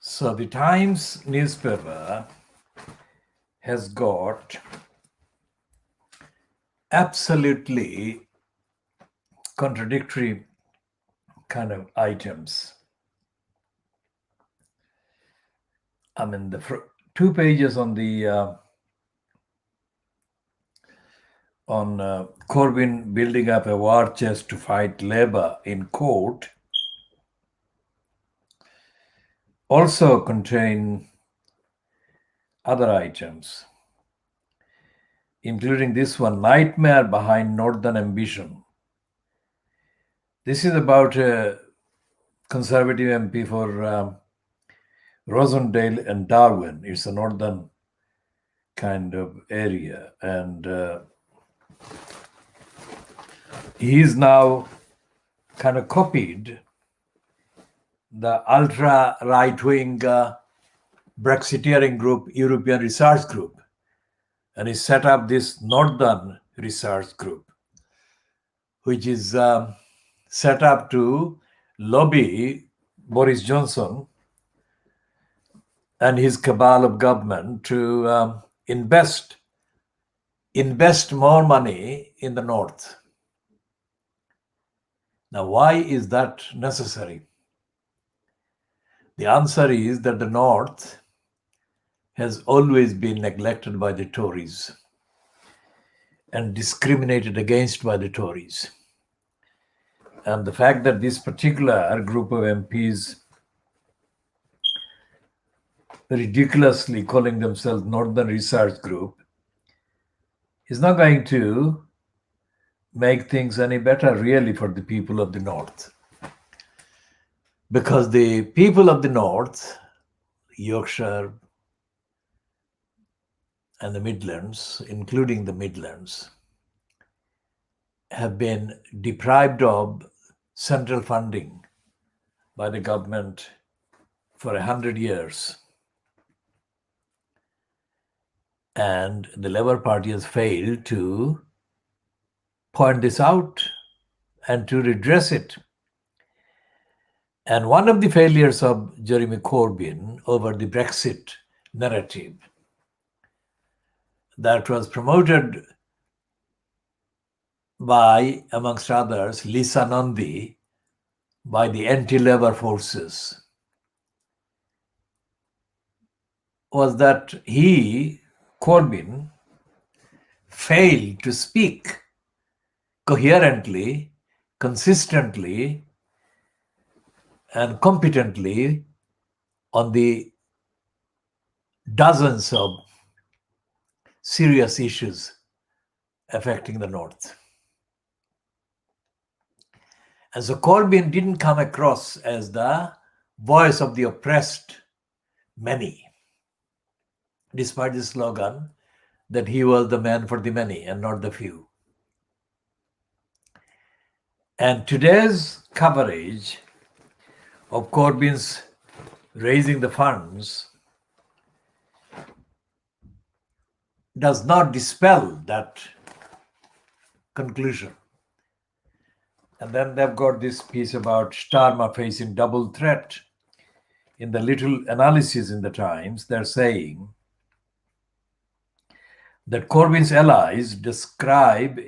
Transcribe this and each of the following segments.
So the Times newspaper has got absolutely contradictory kind of items. I mean, the 2 pages on the on Corbyn building up a war chest to fight Labour in court also contain other items, including this one, Nightmare Behind Northern Ambition. This is about a Conservative MP for Rosendale and Darwin. It's a northern kind of area. And he's now kind of copied the ultra right-wing Brexiteering group, European Research Group, and he set up this Northern Research Group, which is set up to lobby Boris Johnson and his cabal of government to invest more money in the North. Now, why is that necessary? The answer is that the North has always been neglected by the Tories and discriminated against by the Tories. And the fact that this particular group of MPs ridiculously calling themselves Northern Research Group is not going to make things any better really for the people of the North. Because the people of the North, Yorkshire and the Midlands, including the Midlands, have been deprived of central funding by the government for 100 years. And the Labour Party has failed to point this out and to redress it. And one of the failures of Jeremy Corbyn over the Brexit narrative that was promoted by, amongst others, Lisa Nandi, by the anti-Labour forces, was that he, Corbyn, failed to speak coherently, consistently, and competently on the dozens of serious issues affecting the North. And so Corbyn didn't come across as the voice of the oppressed many, despite the slogan that he was the man for the many and not the few. And today's coverage of Corbyn's raising the funds does not dispel that conclusion. And then they've got this piece about Starmer facing double threat. In the little analysis in the Times, they're saying that Corbyn's allies describe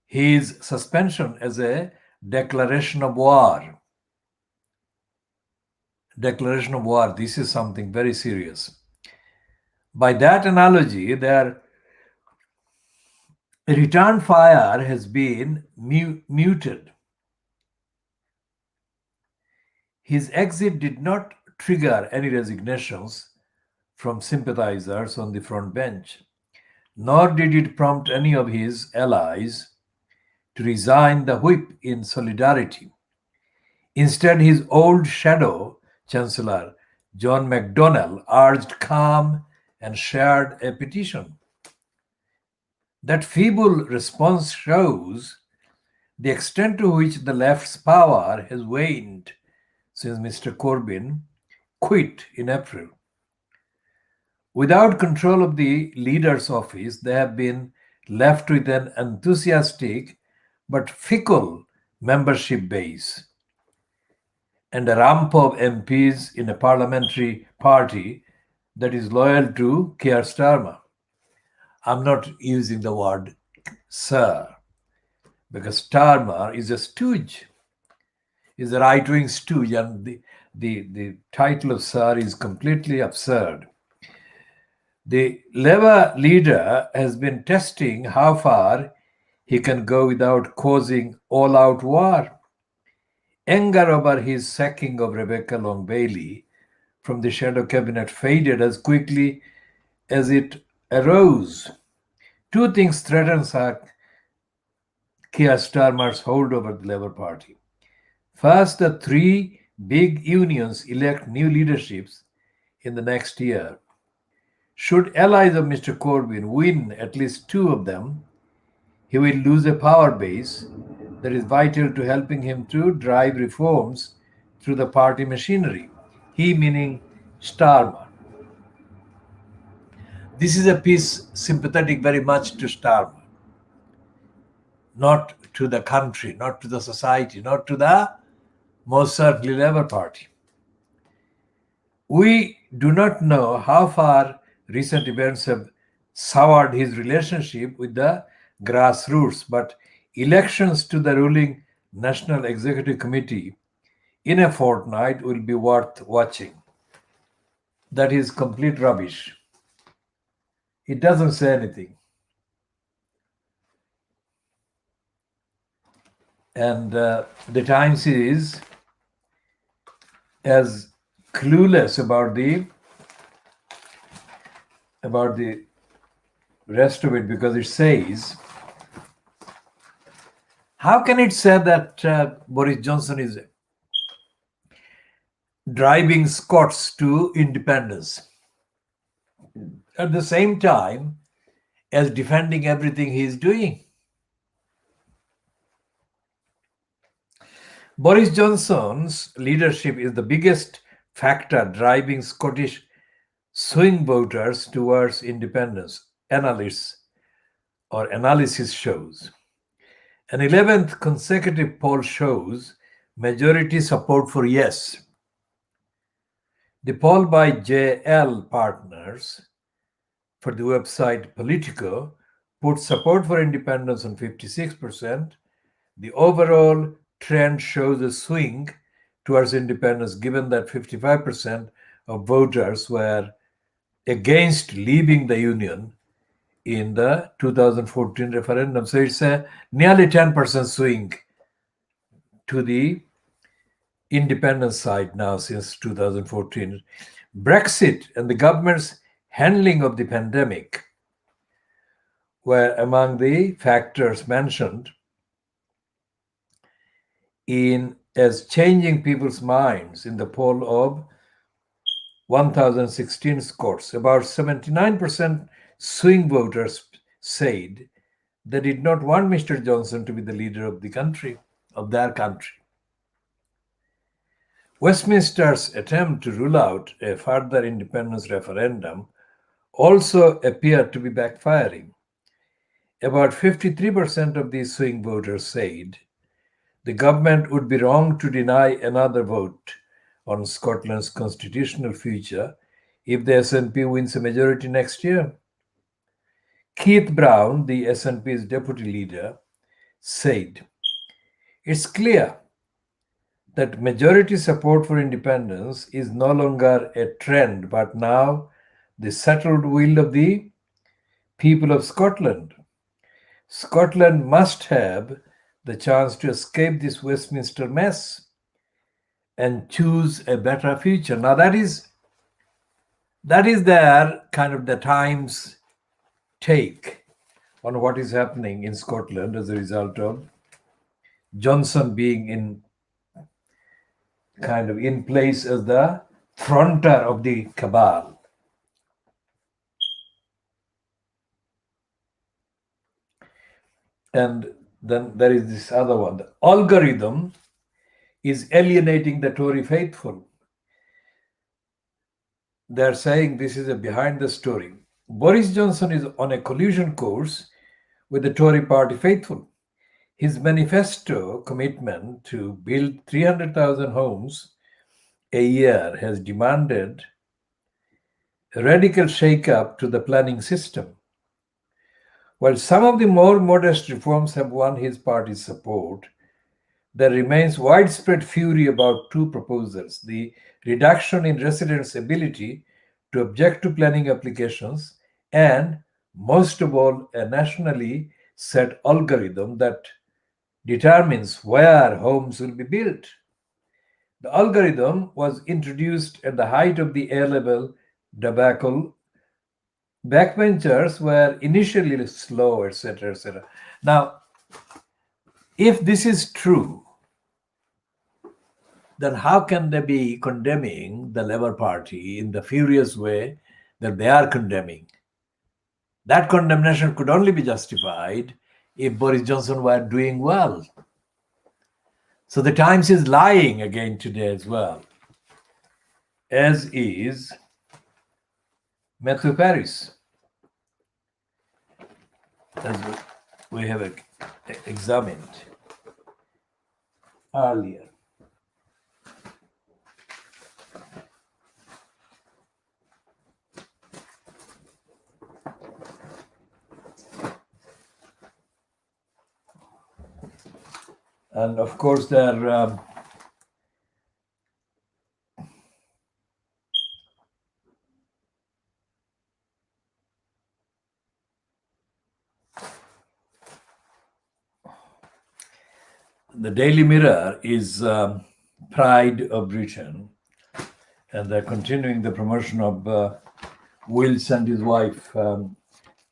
his suspension as a declaration of war. Declaration of war, this is something very serious. By that analogy, their return fire has been muted. His exit did not trigger any resignations from sympathizers on the front bench, nor did it prompt any of his allies to resign the whip in solidarity. Instead, his old shadow Chancellor John McDonnell urged calm and shared a petition. That feeble response shows the extent to which the left's power has waned since Mr. Corbyn quit in April. Without control of the leader's office, they have been left with an enthusiastic but fickle membership base. and a rump of MPs in a parliamentary party that is loyal to Keir Starmer. I'm not using the word sir because Starmer is a stooge, is a right-wing stooge, and the title of sir is completely absurd. The Labour leader has been testing how far he can go without causing all-out war. Anger over his sacking of Rebecca Long Bailey from the shadow cabinet faded as quickly as it arose. Two things threaten Keir Starmer's hold over the Labour Party. First, the three big unions elect new leaderships in the next year. Should allies of Mr. Corbyn win at least two of them, he will lose a power base that is vital to helping him to drive reforms through the party machinery. He meaning Starmer. This is a piece sympathetic very much to Starmer, not to the country, not to the society, not to the most certainly Labour Party. We do not know how far recent events have soured his relationship with the grassroots, but elections to the ruling National Executive Committee in a fortnight will be worth watching. That is complete rubbish. It doesn't say anything. And the Times is as clueless about the rest of it because it says, how can it say that Boris Johnson is driving Scots to independence at the same time as defending everything he is doing? Boris Johnson's leadership is the biggest factor driving Scottish swing voters towards independence, analysis shows. An 11th consecutive poll shows majority support for yes. The poll by JL Partners for the website Politico put support for independence on 56%. The overall trend shows a swing towards independence, given that 55% of voters were against leaving the Union in the 2014 referendum. So it's a nearly 10% swing to the independence side now since 2014. Brexit and the government's handling of the pandemic were among the factors mentioned as changing people's minds in the poll of 1016 Scots. About 79% swing voters said they did not want Mr. Johnson to be the leader of the country, of their country. Westminster's attempt to rule out a further independence referendum also appeared to be backfiring. About 53% of these swing voters said the government would be wrong to deny another vote on Scotland's constitutional future if the SNP wins a majority next year. Keith Brown, the SNP's deputy leader, said, "It's clear that majority support for independence is no longer a trend, but now the settled will of the people of Scotland. Scotland must have the chance to escape this Westminster mess and choose a better future." Now that is their kind of the Times take on what is happening in Scotland as a result of Johnson being in place as the fronter of the cabal. And then there is this other one. The algorithm is alienating the Tory faithful. They're saying this is a behind the story. Boris Johnson is on a collusion course with the Tory party faithful. His manifesto commitment to build 300,000 homes a year has demanded a radical shake-up to the planning system. While some of the more modest reforms have won his party's support, there remains widespread fury about two proposals: the reduction in residents' ability to object to planning applications, and, most of all, a nationally set algorithm that determines where homes will be built. The algorithm was introduced at the height of the A level debacle. Backbenchers were initially slow, etc., etc. Now, if this is true, then how can they be condemning the Labour Party in the furious way that they are condemning? That condemnation could only be justified if Boris Johnson were doing well. So the Times is lying again today as well, as is Matthew Paris, as we have examined earlier. And of course, there the Daily Mirror is pride of Britain, and they're continuing the promotion of Wills and his wife,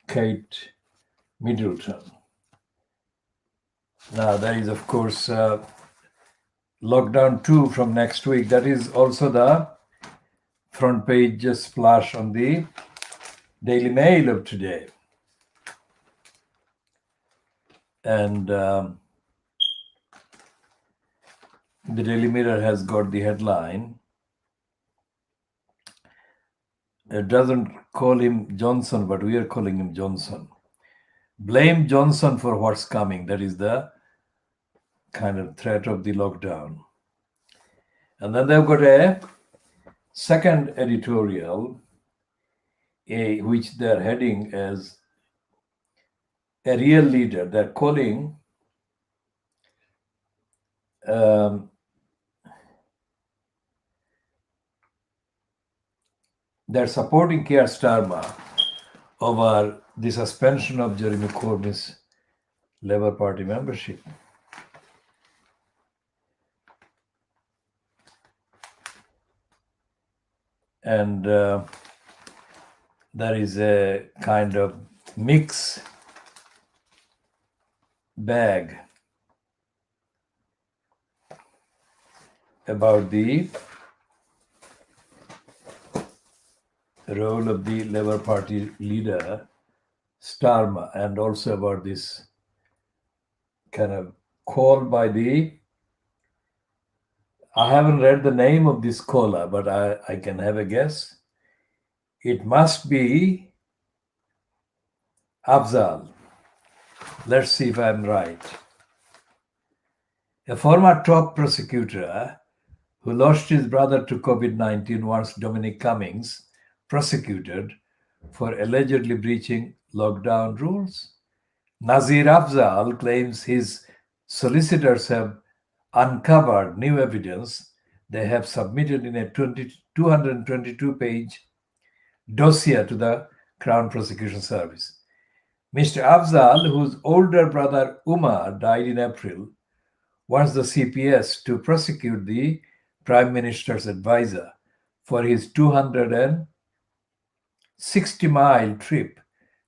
Kate Middleton. Now, there is, of course, lockdown 2 from next week. That is also the front page splash on the Daily Mail of today. And the Daily Mirror has got the headline. It doesn't call him Johnson, but we are calling him Johnson. Blame Johnson for what's coming. That is the kind of threat of the lockdown. And then they've got a second editorial, which they're heading as a real leader. They're calling they're supporting Keir Starmer over the suspension of Jeremy Corbyn's Labour Party membership. And there is a kind of mix bag about the role of the Labour Party leader, Starmer, and also about this kind of call by the, I haven't read the name of this caller, but I can have a guess. It must be Afzal. Let's see if I'm right. A former top prosecutor who lost his brother to COVID-19 wants Dominic Cummings prosecuted for allegedly breaching lockdown rules. Nazir Afzal claims his solicitors have uncovered new evidence they have submitted in a 222-page dossier to the Crown Prosecution Service. Mr. Afzal, whose older brother Umar died in April, wants the CPS to prosecute the Prime Minister's advisor for his 260-mile trip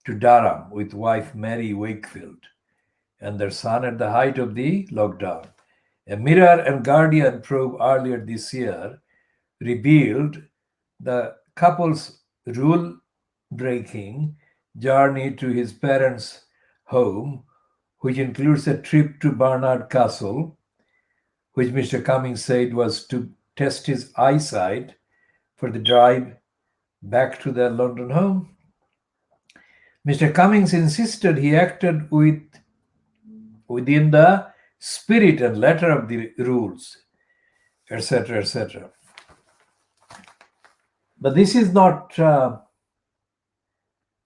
to Durham with wife Mary Wakefield and their son at the height of the lockdown. A Mirror and Guardian probe earlier this year revealed the couple's rule-breaking journey to his parents' home, which includes a trip to Barnard Castle, which Mr. Cummings said was to test his eyesight for the drive back to their London home. Mr. Cummings insisted he acted within the spirit and letter of the rules, etc., etc. But this is not a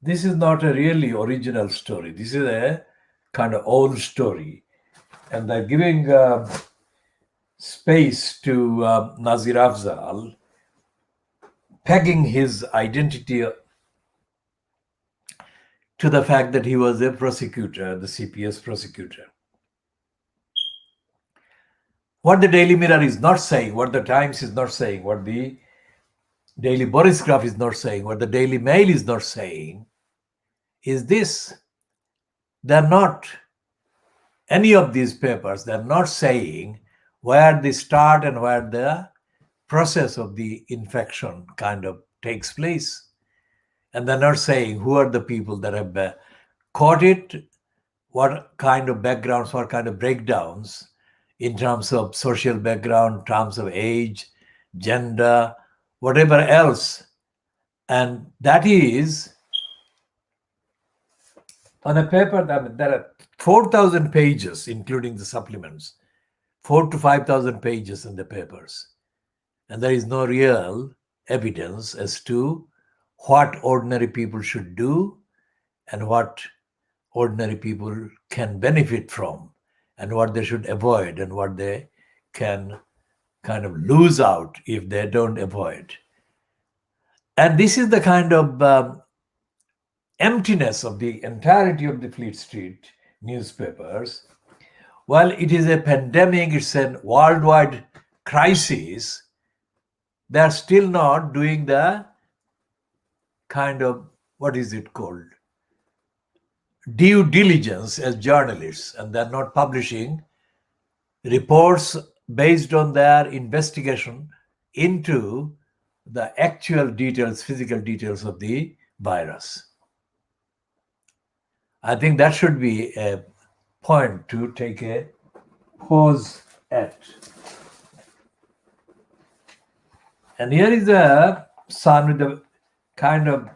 really original story. This is a kind of old story, and they're giving space to Nazir Afzal, pegging his identity to the fact that he was a prosecutor, the CPS prosecutor. What the Daily Mirror is not saying, what the Times is not saying, what the Daily Borisgraph is not saying, what the Daily Mail is not saying, is this: they're not, any of these papers, they're not saying where the start and where the process of the infection kind of takes place. And they're not saying who are the people that have caught it, what kind of backgrounds, what kind of breakdowns in terms of social background, in terms of age, gender, whatever else. And that is on a paper that there are 4,000 pages, including the supplements, 4 to 5,000 pages in the papers. And there is no real evidence as to what ordinary people should do and what ordinary people can benefit from and what they should avoid and what they can kind of lose out if they don't avoid. And this is the kind of emptiness of the entirety of the Fleet Street newspapers. While it is a pandemic, it's a worldwide crisis, they're still not doing the kind of, what is it called, due diligence as journalists, and they're not publishing reports based on their investigation into the actual details, physical details of the virus. I think that should be a point to take a pause at. And here is a Sun with a kind of,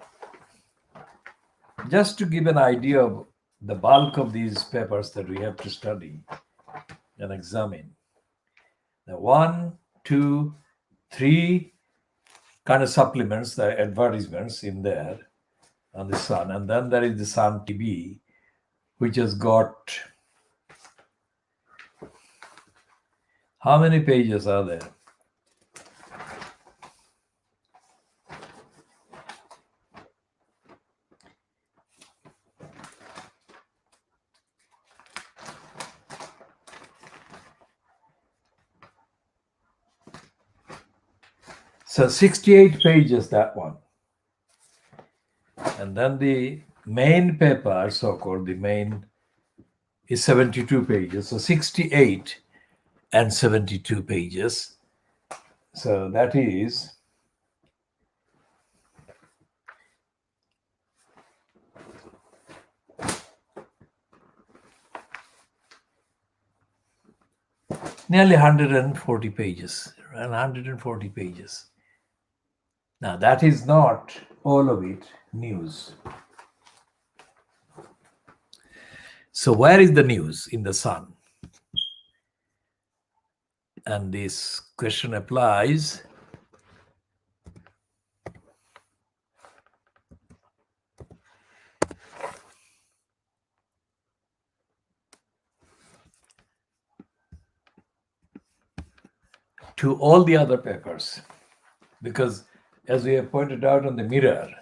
just to give an idea of the bulk of these papers that we have to study and examine. The 1, 2, 3 kind of supplements, the advertisements in there on the Sun. And then there is the Sun TV, which has got, how many pages are there? So 68 pages, that one. And then the main paper, so-called the main, is 72 pages. So 68 and 72 pages. So that is nearly 140 pages, around 140 pages. Now, that is not all of it news. So, where is the news in the Sun? And this question applies to all the other papers, because as we have pointed out on the Mirror,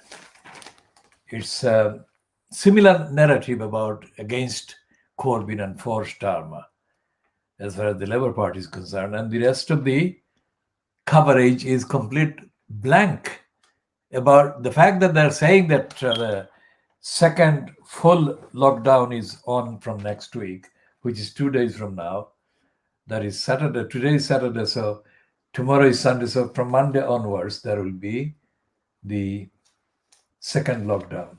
it's a similar narrative about against Corbyn and for Starmer as far as the Labour Party is concerned, and the rest of the coverage is complete blank about the fact that they're saying that the second full lockdown is on from next week, which is 2 days from now. That is Saturday. Today is Saturday, so tomorrow is Sunday. So from Monday onwards, there will be the second lockdown.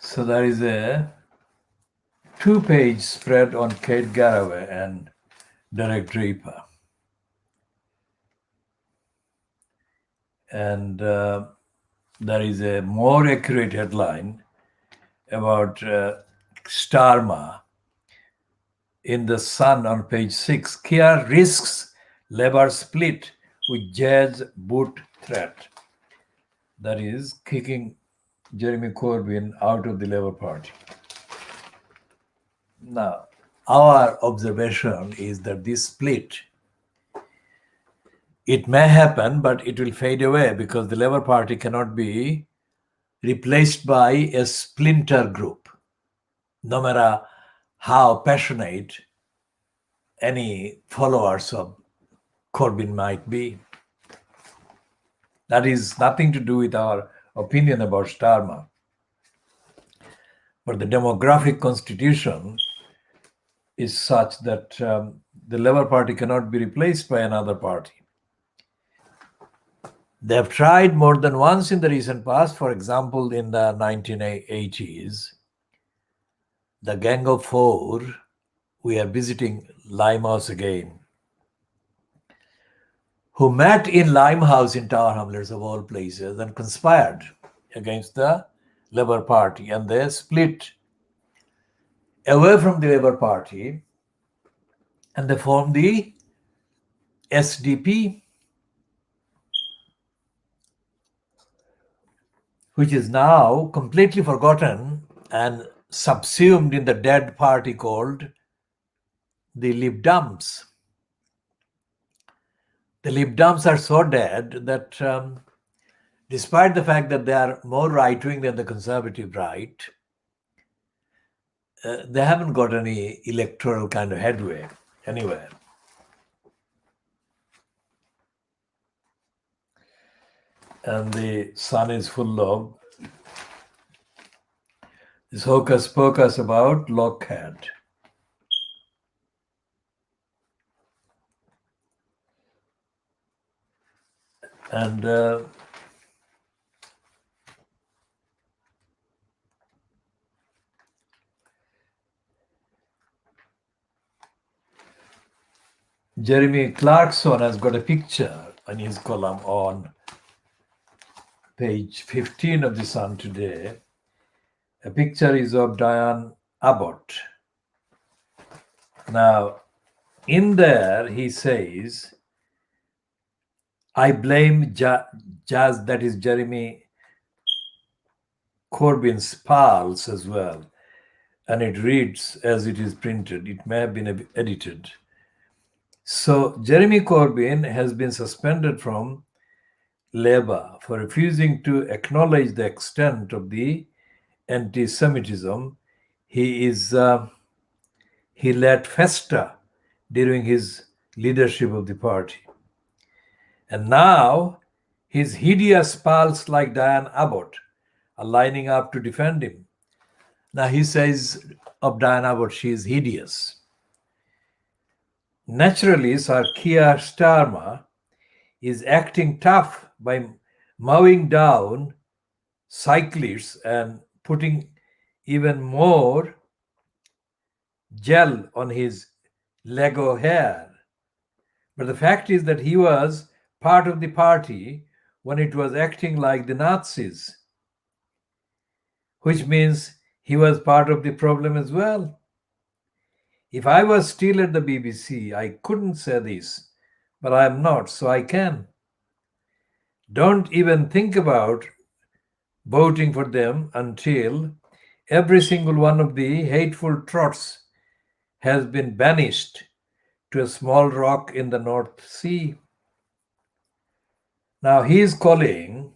So there is a 2-page spread on Kate Garraway and Derek Draper. And there is a more accurate headline about Starma in the Sun on page 6. Kia risks Labour split with Jazz boot threat. That is kicking Jeremy Corbyn out of the Labour Party. Now, our observation is that this split, it may happen, but it will fade away because the Labour Party cannot be replaced by a splinter group, no matter how passionate any followers of Corbyn might be. That is nothing to do with our opinion about Starmer. But the demographic constitution is such that the Labour Party cannot be replaced by another party. They have tried more than once in the recent past. For example, in the 1980s, the Gang of Four, we are visiting Limehouse again, who met in Limehouse in Tower Hamlets of all places and conspired against the Labour Party, and they split away from the Labour Party and they formed the SDP, which is now completely forgotten and subsumed in the dead party called the Lib Dems. The Lib Dems are so dead that despite the fact that they are more right-wing than the conservative right, they haven't got any electoral kind of headway anywhere. And the Sun is full of this hocus pocus about Lockheed. And Jeremy Clarkson has got a picture in his column on page 15 of the Sun today. A picture is of Diane Abbott. Now, in there, he says, I blame Jazz, that is Jeremy Corbyn's pals as well. And it reads as it is printed. It may have been edited. So Jeremy Corbyn has been suspended from Labour for refusing to acknowledge the extent of the anti-Semitism he let fester during his leadership of the party. And now his hideous pals like Diane Abbott are lining up to defend him. Now he says of Diane Abbott, she is hideous. Naturally, Sir Keir Starmer is acting tough by mowing down cyclists and putting even more gel on his Lego hair. But the fact is that he was part of the party when it was acting like the Nazis, which means he was part of the problem as well. If I was still at the BBC, I couldn't say this, but I am not, so I can. Don't even think about voting for them until every single one of the hateful trots has been banished to a small rock in the North Sea. Now he is calling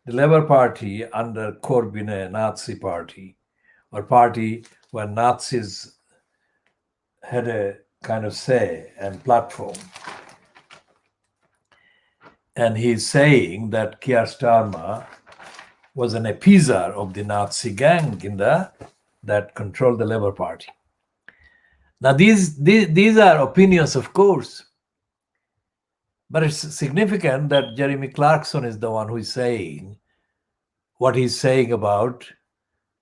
the Labour Party under Corbyn a Nazi party, or party where Nazis had a kind of say and platform. And he's saying that Keir Starmer was an appeaser of the Nazi gang that controlled the Labour Party. Now these are opinions, of course, but it's significant that Jeremy Clarkson is the one who is saying what he's saying about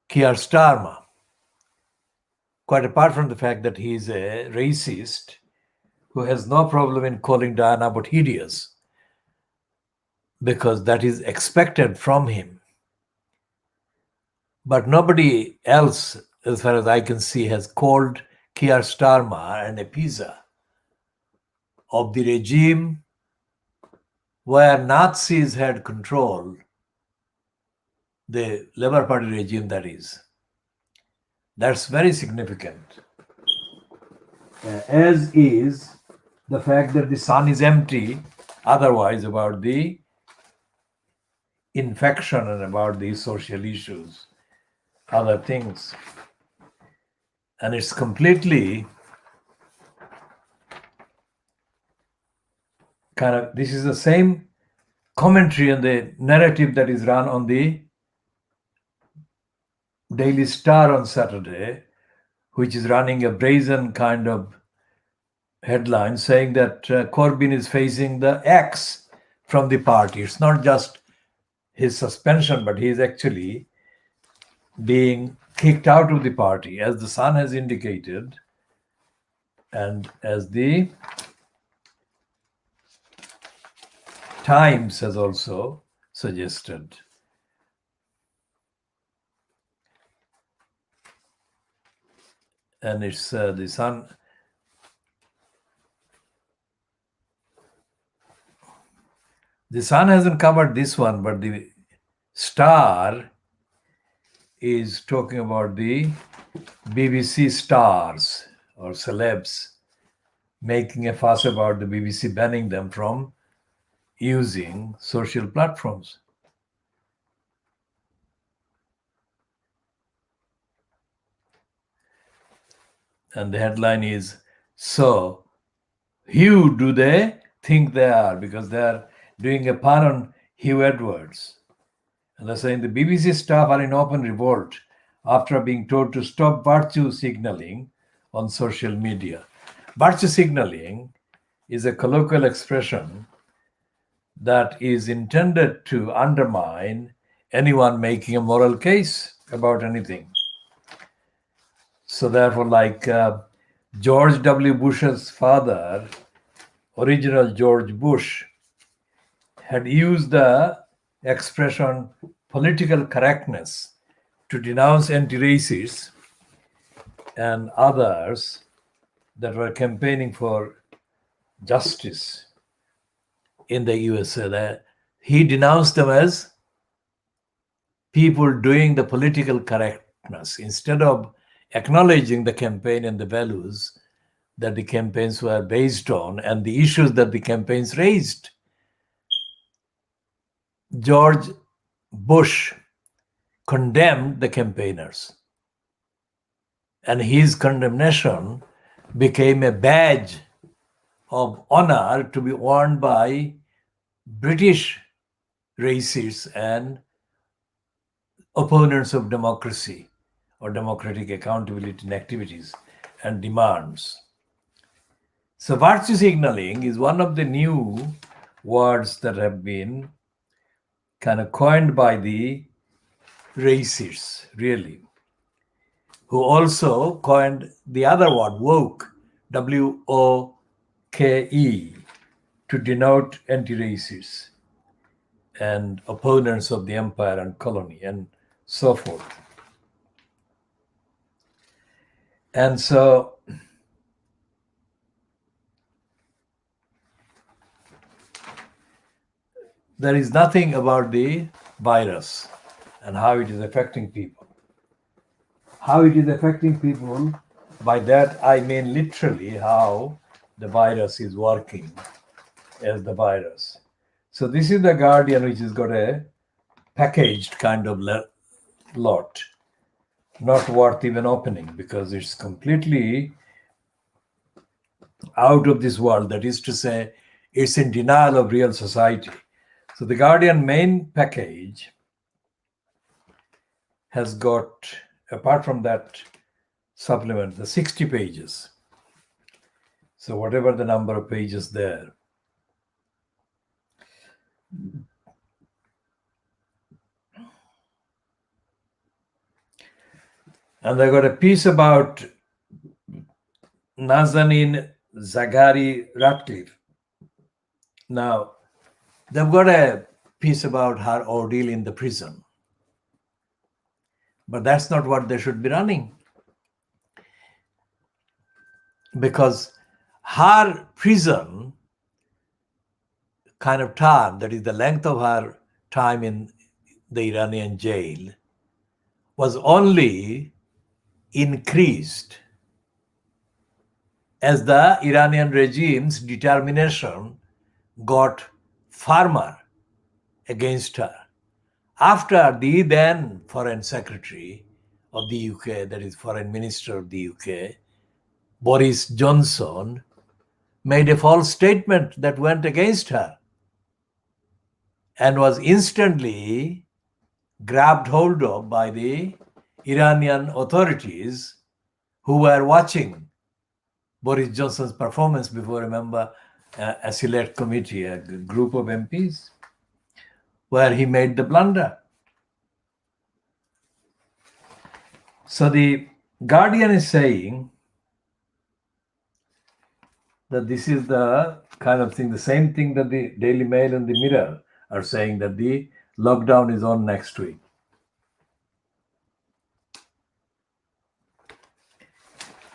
Keir Starmer, quite apart from the fact that he's a racist who has no problem in calling Diana Abbott hideous, because that is expected from him. But nobody else, as far as I can see, has called Keir Starmer an appeaser of the regime where Nazis had control, the Labour Party regime, that is. That's very significant. As is the fact that the sun is empty, otherwise, about the infection and about the social issues, other things. And it's completely kind of, this is the same commentary on the narrative that is run on the Daily Star on Saturday, which is running a brazen kind of headline saying that Corbyn is facing the axe from the party. It's not just his suspension, but he is actually being kicked out of the party, as the Sun has indicated, and as the Times has also suggested. And it's the Sun. The Sun hasn't covered this one, but the Star is talking about the BBC stars or celebs making a fuss about the BBC banning them from using social platforms. And the headline is, so who do they think they are? Because they are doing a pun on Hugh Edwards. And they're saying the BBC staff are in open revolt after being told to stop virtue signaling on social media. Virtue signaling is a colloquial expression that is intended to undermine anyone making a moral case about anything. So therefore, like George W. Bush's father, original George Bush, had used the expression political correctness to denounce anti-racists and others that were campaigning for justice in the USA. That he denounced them as people doing the political correctness instead of acknowledging the campaign and the values that the campaigns were based on and the issues that the campaigns raised. George Bush condemned the campaigners, and his condemnation became a badge of honor to be worn by British racists and opponents of democracy or democratic accountability in activities and demands. So virtue signaling is one of the new words that have been kind of coined by the racists, really, who also coined the other word, woke, W-O-K-E, to denote anti-racists and opponents of the empire and colony and so forth. And so there is nothing about the virus and how it is affecting people. How it is affecting people, by that I mean literally how the virus is working as the virus. So this is the Guardian, which has got a packaged kind of lot, not worth even opening because it's completely out of this world. That is to say, it's in denial of real society. So the Guardian main package has got, apart from that supplement, the 60 pages. So whatever the number of pages there. And they got a piece about Nazanin Zaghari Ratcliffe. Now, they've got a piece about her ordeal in the prison. But that's not what they should be running. Because her prison kind of time, that is the length of her time in the Iranian jail, was only increased as the Iranian regime's determination got firmer against her. After the then Foreign Secretary of the UK, that is Foreign Minister of the UK, Boris Johnson, made a false statement that went against her and was instantly grabbed hold of by the Iranian authorities who were watching Boris Johnson's performance before, remember, a select committee, a group of MPs, where he made the blunder. So the Guardian is saying that this is the kind of thing, the same thing that the Daily Mail and the Mirror are saying, that the lockdown is on next week.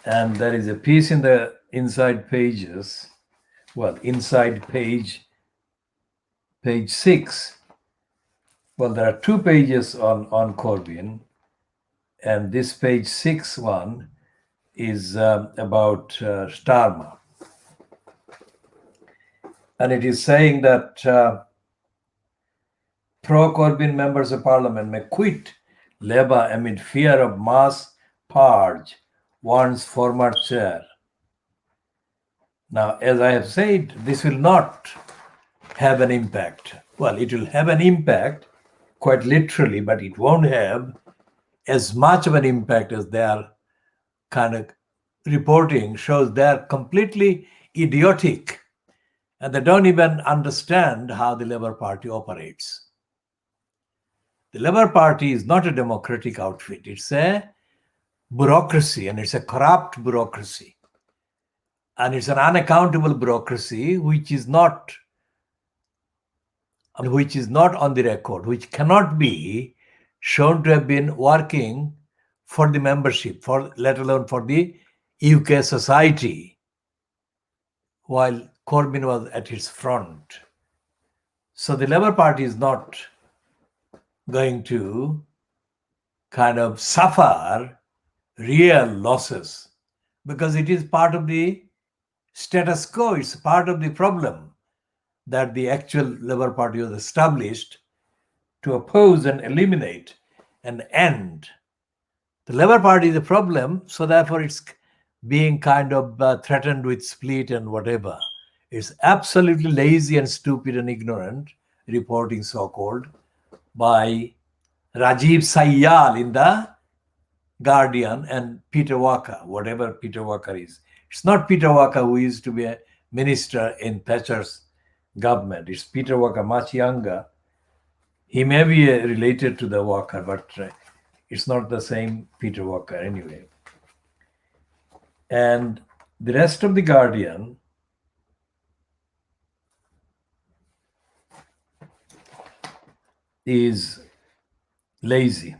And there is a piece in the inside pages, inside page 6. Well, there are 2 pages on Corbyn, and this page 6 one is about Starmer. And it is saying that pro-Corbyn members of parliament may quit Labour amid fear of mass purge, warns former chair. Now, as I have said, this will not have an impact. Well, it will have an impact, quite literally, but it won't have as much of an impact as their kind of reporting shows. They're completely idiotic, and they don't even understand how the Labour Party operates. The Labour Party is not a democratic outfit. It's a bureaucracy, and it's a corrupt bureaucracy. And it's an unaccountable bureaucracy which is not on the record, which cannot be shown to have been working for the membership, let alone for the UK society, while Corbyn was at its front. So the Labour Party is not going to kind of suffer real losses because it is part of the status quo. It's part of the problem that the actual Labour Party was established to oppose and eliminate and end. The Labour Party is a problem, so therefore it's being kind of threatened with split and whatever. It's absolutely lazy and stupid and ignorant reporting, so-called, by Rajiv Sayyal in the Guardian and Peter Walker, whatever Peter Walker is. It's not Peter Walker who used to be a minister in Thatcher's government. It's Peter Walker, much younger. He may be related to the Walker, but it's not the same Peter Walker anyway. And the rest of the Guardian is lazy.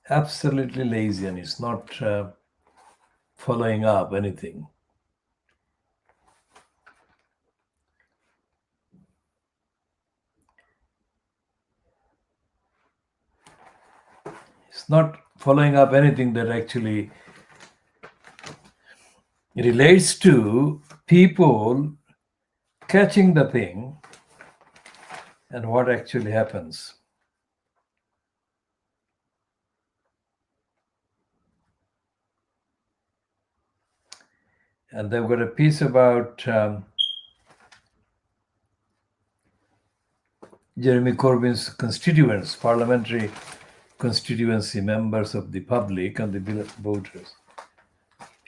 Absolutely lazy, and it's not following up anything. It's not following up anything that actually relates to people catching the thing and what actually happens. And they've got a piece about Jeremy Corbyn's constituents, parliamentary constituency members of the public and the voters.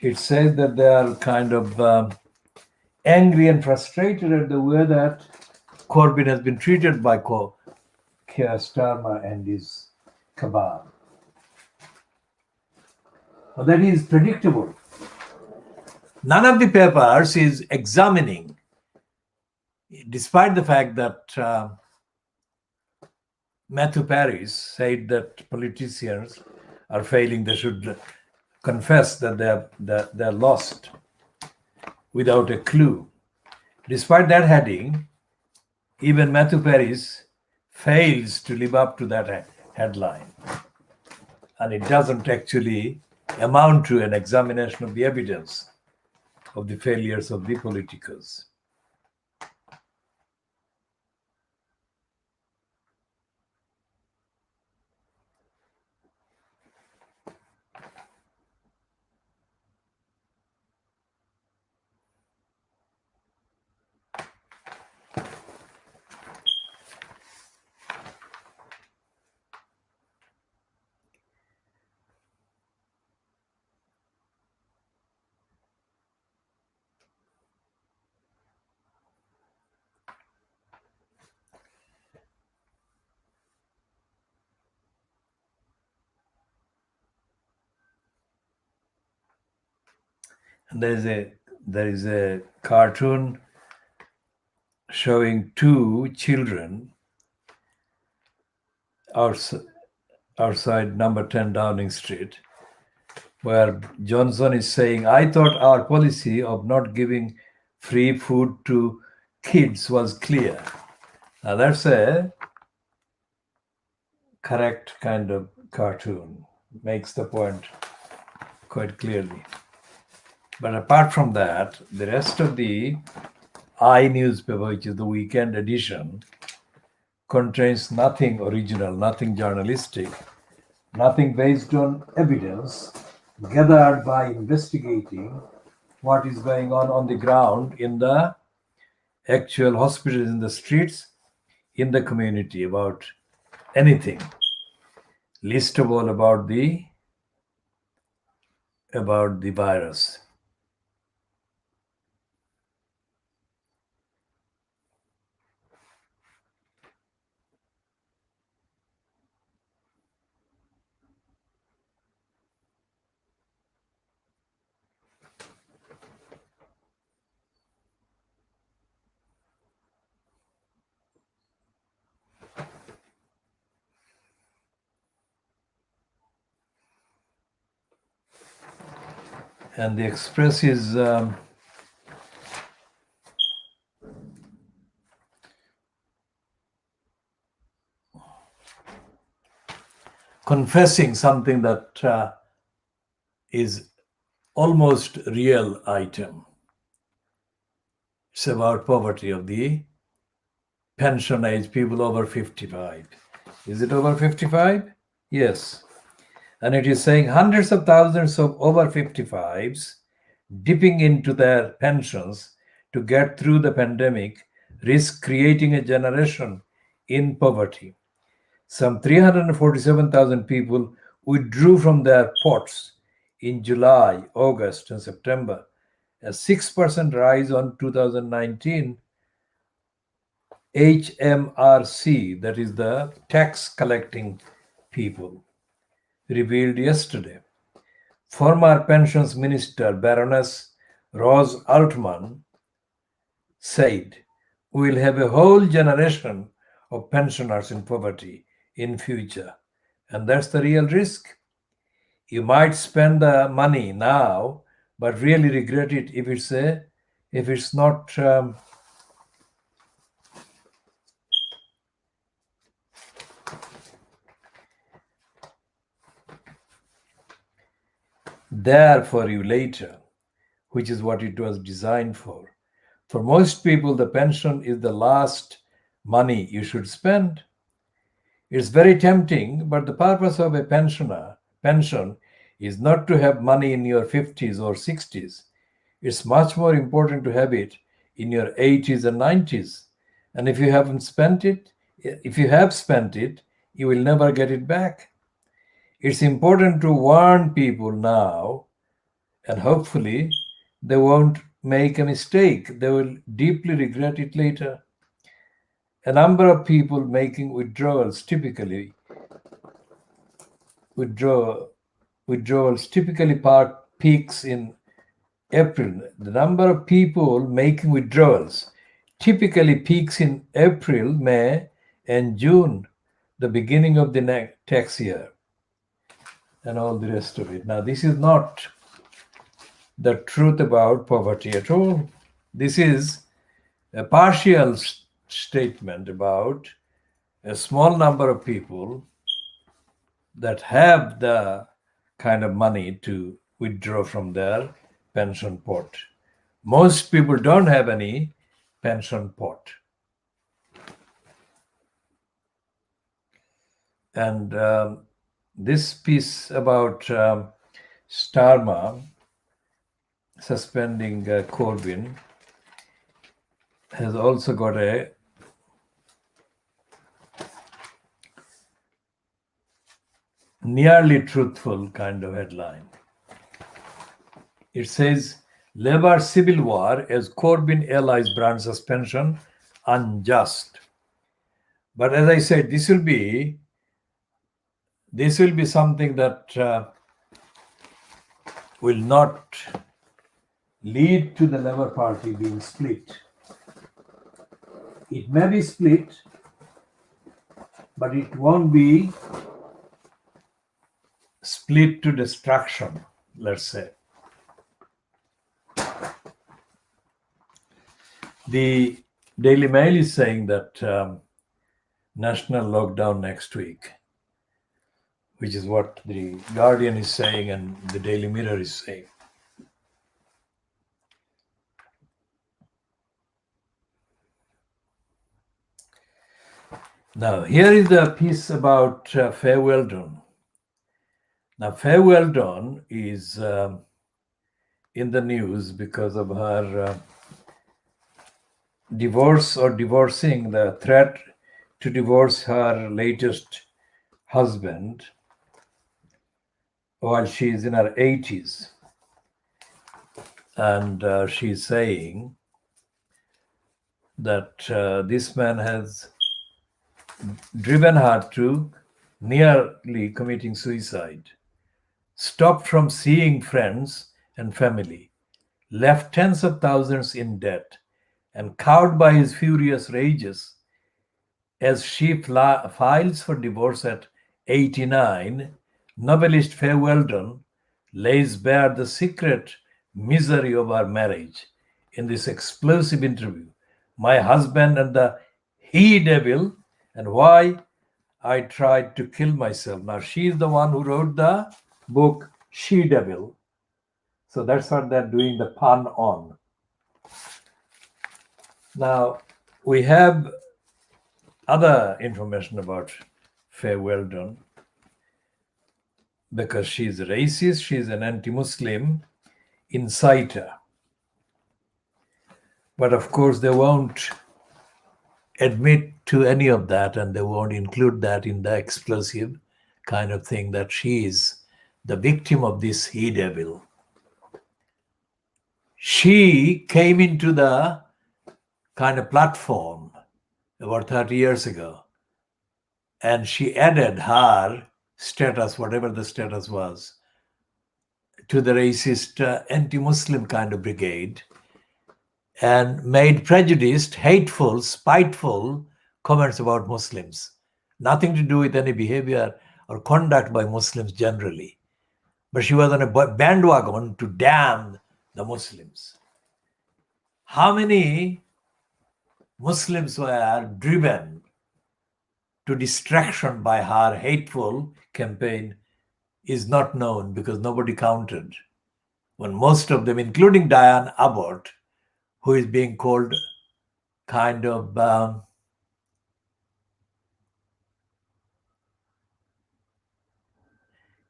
It says that they are kind of angry and frustrated at the way that Corbyn has been treated by Keir Starmer and his cabal. Now that is predictable. None of the papers is examining, despite the fact that Matthew Paris said that politicians are failing, they should confess that they're lost without a clue. Despite that heading, even Matthew Paris fails to live up to that headline. And it doesn't actually amount to an examination of the evidence of the failures of the politicos. And there is a cartoon showing two children outside number 10 Downing Street, where Johnson is saying, I thought our policy of not giving free food to kids was clear. Now that's a correct kind of cartoon, makes the point quite clearly. But apart from that, the rest of the I newspaper, which is the weekend edition, contains nothing original, nothing journalistic, nothing based on evidence gathered by investigating what is going on the ground in the actual hospitals, in the streets, in the community, about anything. Least of all about the virus. And the Express is confessing something that is almost real item. It's about poverty of the pension age people over 55. Is it over 55? Yes. And it is saying hundreds of thousands of over 55s dipping into their pensions to get through the pandemic risk creating a generation in poverty. Some 347,000 people withdrew from their pots in July, August, and September, a 6% rise on 2019 HMRC, that is the tax collecting people, revealed yesterday. Former Pensions Minister Baroness Rose Altman said, we will have a whole generation of pensioners in poverty in future. And that's the real risk. You might spend the money now, but really regret it if it's not there for you later, which is what it was designed for. For most people, the pension is the last money you should spend. It's very tempting, but the purpose of a pension is not to have money in your 50s or 60s. It's much more important to have it in your 80s and 90s. And if you have spent it, you will never get it back. It's important to warn people now, and hopefully they won't make a mistake. They will deeply regret it later. A number of people making withdrawals typically withdraw withdrawals typically peaks in April. The number of people making withdrawals typically peaks in April, May, and June, the beginning of the next tax year, and all the rest of it. Now, this is not the truth about poverty at all. This is a partial statement about a small number of people that have the kind of money to withdraw from their pension pot. Most people don't have any pension pot. And this piece about Starmer suspending Corbyn has also got a nearly truthful kind of headline. It says, Labour civil war as Corbyn allies brand suspension unjust. But as I said, this will be something that will not lead to the Labour Party being split. It may be split, but it won't be split to destruction, let's say. The Daily Mail is saying that national lockdown next week, which is what the Guardian is saying and the Daily Mirror is saying. Now, here is the piece about Faye Weldon. Now, Faye Weldon is in the news because of her divorce or divorcing, the threat to divorce her latest husband while she is in her 80s. And she's saying that this man has driven her to nearly committing suicide, stopped from seeing friends and family, left tens of thousands in debt, and cowed by his furious rages as she files for divorce at 89, novelist Faye Weldon lays bare the secret misery of our marriage in this explosive interview, My Husband and the He-Devil, and Why I Tried to Kill Myself. Now, she's the one who wrote the book She-Devil. So that's what they're doing the pun on. Now, we have other information about Faye Weldon because she's a racist, she's an anti-Muslim inciter. But of course, they won't admit to any of that, and they won't include that in the explosive kind of thing that she is the victim of this he-devil. She came into the kind of platform about 30 years ago, and she added her status, whatever the status was, to the racist anti-Muslim kind of brigade, and made prejudiced, hateful, spiteful comments about Muslims. Nothing to do with any behavior or conduct by Muslims generally. But she was on a bandwagon to damn the Muslims. How many Muslims were driven to distraction by her hateful campaign is not known because nobody counted. When most of them, including Diane Abbott, who is being called kind of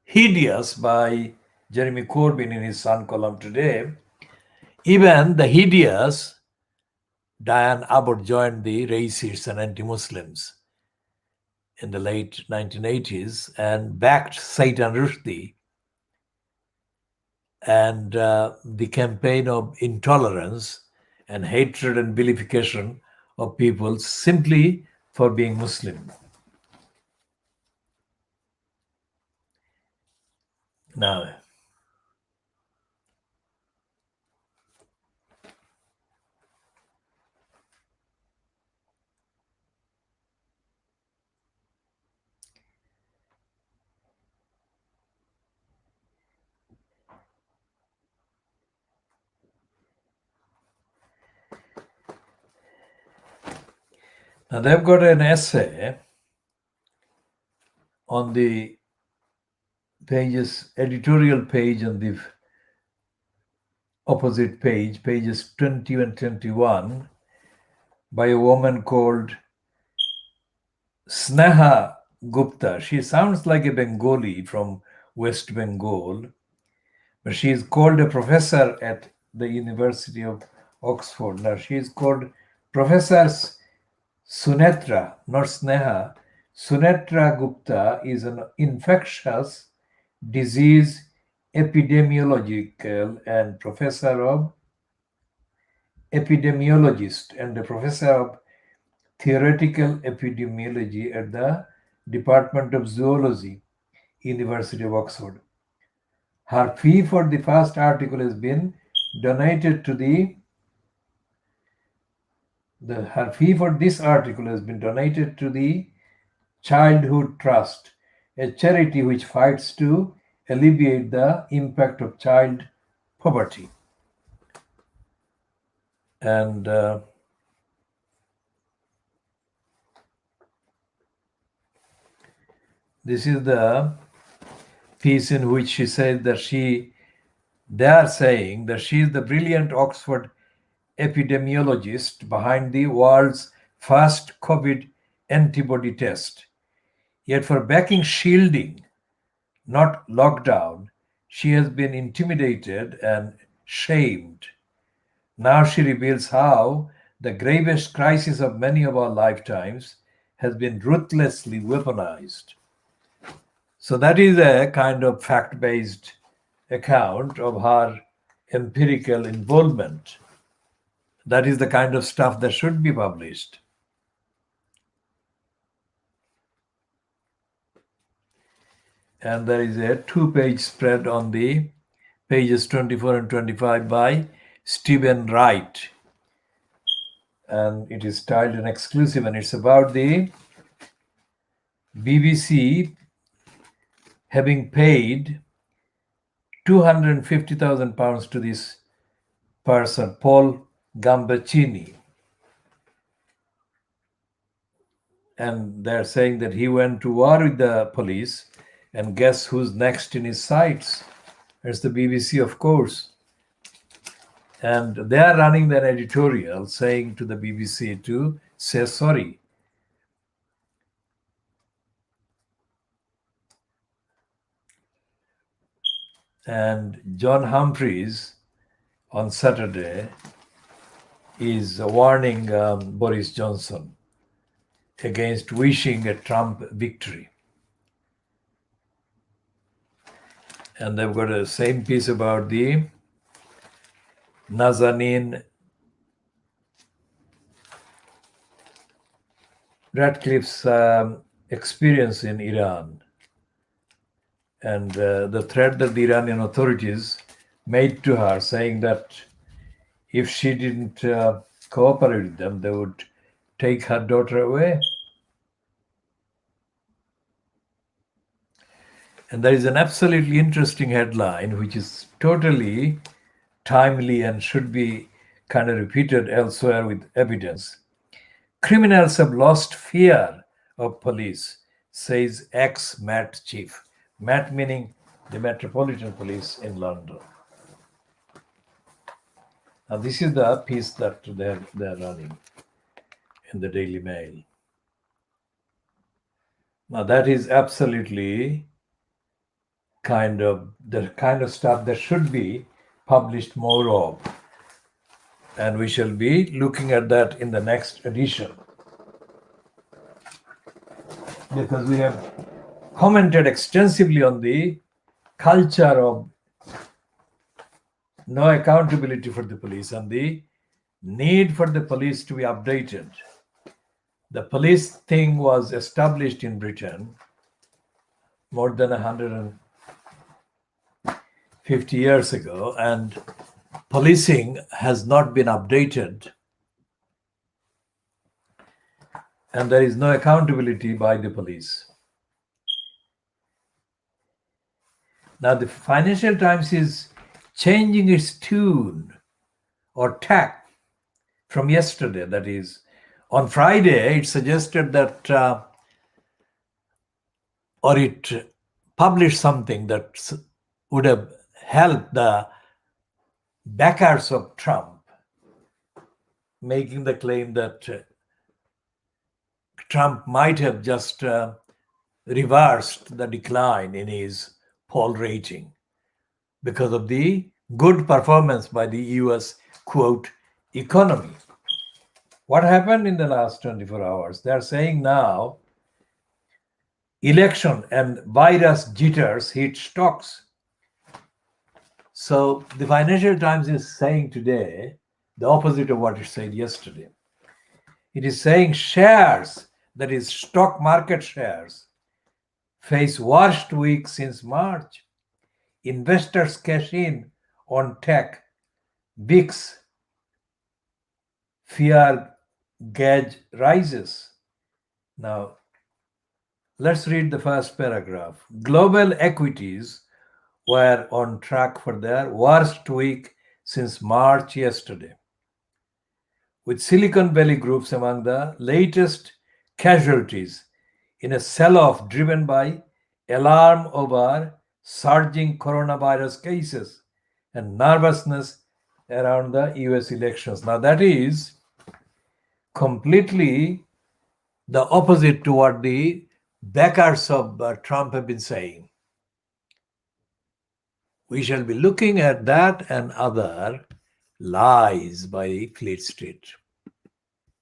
hideous by Jeremy Corbyn in his Sun column today, even the hideous Diane Abbott joined the racists and anti-Muslims in the late 1980s and backed Satan Rushdie and the campaign of intolerance and hatred and vilification of people simply for being Muslim. Now, they've got an essay on the editorial page on the opposite page, pages 20 and 21, by a woman called Sneha Gupta. She sounds like a Bengali from West Bengal, but she is called a professor at the University of Oxford. Now she is called Professor Sunetra, not Sneha. Sunetra Gupta is an infectious disease epidemiological and epidemiologist and a professor of theoretical epidemiology at the Department of Zoology, University of Oxford. Her fee for the first article has been donated to her fee for this article has been donated to the Childhood Trust, a charity which fights to alleviate the impact of child poverty. And this is the piece in which she said that they are saying that she is the brilliant Oxford epidemiologist behind the world's first COVID antibody test. Yet for backing shielding, not lockdown, she has been intimidated and shamed. Now she reveals how the gravest crisis of many of our lifetimes has been ruthlessly weaponized. So that is a kind of fact-based account of her empirical involvement. That is the kind of stuff that should be published. And there is a 2-page spread on the pages 24 and 25 by Stephen Wright. And it is styled an exclusive, and it's about the BBC having paid £250,000 to this person, Paul Gambaccini. And they're saying that he went to war with the police, and guess who's next in his sights? It's the BBC, of course. And they are running an editorial saying to the BBC to say sorry. And John Humphreys on Saturday is warning Boris Johnson against wishing a Trump victory. And they've got a same piece about the Nazanin Radcliffe's experience in Iran, and the threat that the Iranian authorities made to her, saying that if she didn't cooperate with them, they would take her daughter away. And there is an absolutely interesting headline, which is totally timely and should be kind of repeated elsewhere with evidence. Criminals have lost fear of police, says ex-Met chief. Met meaning the Metropolitan Police in London. Now this is the piece that they're running in the Daily Mail. Now that is absolutely the kind of stuff that should be published more of. And we shall be looking at that in the next edition. Because we have commented extensively on the culture of no accountability for the police and the need for the police to be updated. The police thing was established in Britain more than 50 years ago, and policing has not been updated, and there is no accountability by the police. Now, the Financial Times is changing its tune or tack from yesterday. That is, on Friday, it suggested that, or it published something that would have helped the backers of Trump, making the claim that Trump might have just reversed the decline in his poll rating because of the good performance by the US, quote, economy. What happened in the last 24 hours? They are saying now election and virus jitters hit stocks. So the Financial Times is saying today the opposite of what it said yesterday. It is saying shares, that is, stock market shares, face worst week since March. Investors cash in on tech. VIX fear gauge rises. Now, let's read the first paragraph. Global equities were on track for their worst week since March yesterday, with Silicon Valley groups among the latest casualties in a sell-off driven by alarm over surging coronavirus cases and nervousness around the US elections. Now, that is completely the opposite to what the backers of Trump have been saying. We shall be looking at that and other lies by Fleet Street.